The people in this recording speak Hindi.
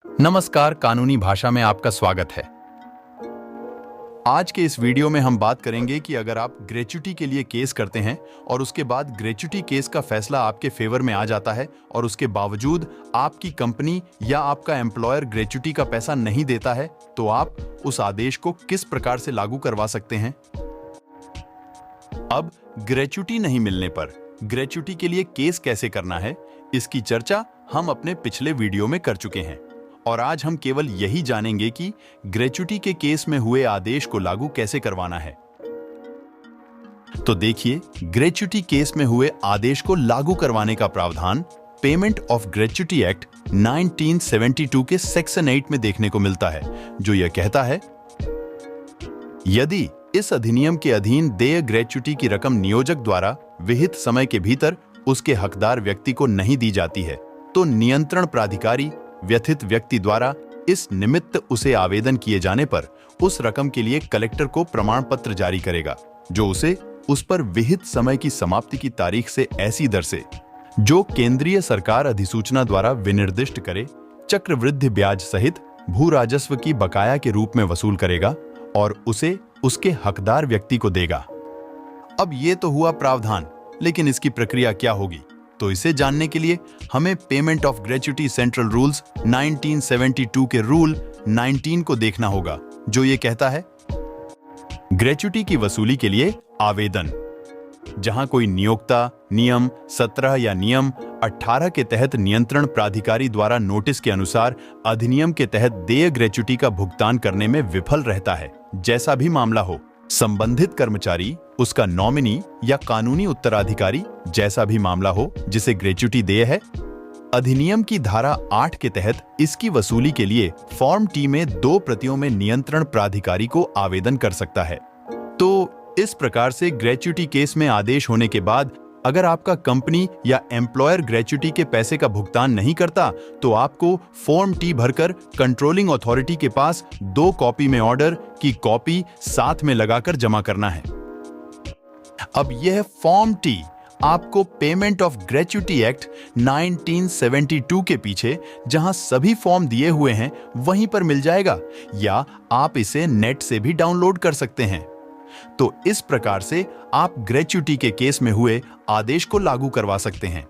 नमस्कार, कानूनी भाषा में आपका स्वागत है। आज के इस वीडियो में हम बात करेंगे कि अगर आप ग्रेच्युटी के लिए केस करते हैं और उसके बाद ग्रेच्युटी केस का फैसला आपके फेवर में आ जाता है और उसके बावजूद आपकी कंपनी या आपका एम्प्लॉयर ग्रेच्युटी का पैसा नहीं देता है, तो आप उस आदेश को किस प्रकार से लागू करवा सकते हैं। अब ग्रेच्युटी नहीं मिलने पर ग्रेच्युटी के लिए केस कैसे करना है, इसकी चर्चा हम अपने पिछले वीडियो में कर चुके हैं और आज हम केवल यही जानेंगे कि ग्रेच्युटी के केस में हुए आदेश को लागू कैसे करवाना है। तो देखिए, ग्रेच्युटी केस में हुए आदेश को लागू करवाने का प्रावधान पेमेंट ऑफ ग्रेच्युटी एक्ट 1972 के सेक्शन 8 में देखने को मिलता है, जो यह कहता है, यदि इस अधिनियम के अधीन देय ग्रेच्युटी की रकम नियोजक द्वारा विहित समय के भीतर उसके हकदार व्यक्ति को नहीं दी जाती है, तो नियंत्रण प्राधिकारी व्यथित व्यक्ति द्वारा इस निमित्त उसे आवेदन किए जाने पर उस रकम के लिए कलेक्टर को प्रमाण पत्र जारी करेगा, जो उसे उस पर विहित समय की समाप्ति की तारीख से ऐसी दर से, जो केंद्रीय सरकार अधिसूचना द्वारा विनिर्दिष्ट करे, चक्रवृद्धि ब्याज सहित भू राजस्व की बकाया के रूप में वसूल करेगा और उसे उसके हकदार व्यक्ति को देगा। अब ये तो हुआ प्रावधान, लेकिन इसकी प्रक्रिया क्या होगी? तो इसे जानने के लिए हमें payment of gratuity central rules 1972 के रूल 19 को देखना होगा, जो ये कहता है, ग्रेच्युटी की वसूली के लिए आवेदन। जहां कोई नियोक्ता नियम 17 या नियम 18 के तहत नियंत्रण प्राधिकारी द्वारा नोटिस के अनुसार अधिनियम के तहत देय ग्रेच्युटी का भुगतान करने में विफल रहता है, जैसा भी मामला हो, संबंधित कर्मचारी, उसका नॉमिनी या कानूनी उत्तराधिकारी, जैसा भी मामला हो जिसे ग्रेच्युटी देय है, अधिनियम की धारा 8 के तहत इसकी वसूली के लिए फॉर्म टी में 2 प्रतियों में नियंत्रण प्राधिकारी को आवेदन कर सकता है। तो इस प्रकार से ग्रेच्युटी केस में आदेश होने के बाद अगर आपका कंपनी या एम्प्लॉयर ग्रेच्युटी के पैसे का भुगतान नहीं करता, तो आपको फॉर्म टी भरकर कंट्रोलिंग अथॉरिटी के पास 2 कॉपी में ऑर्डर की कॉपी साथ में लगाकर जमा करना है। अब यह फॉर्म टी आपको पेमेंट ऑफ ग्रेच्युटी एक्ट 1972 के पीछे जहां सभी फॉर्म दिए हुए हैं वहीं पर मिल जाएगा, या आप इसे नेट से भी डाउनलोड कर सकते हैं। तो इस प्रकार से आप ग्रेच्युटी के केस में हुए आदेश को लागू करवा सकते हैं।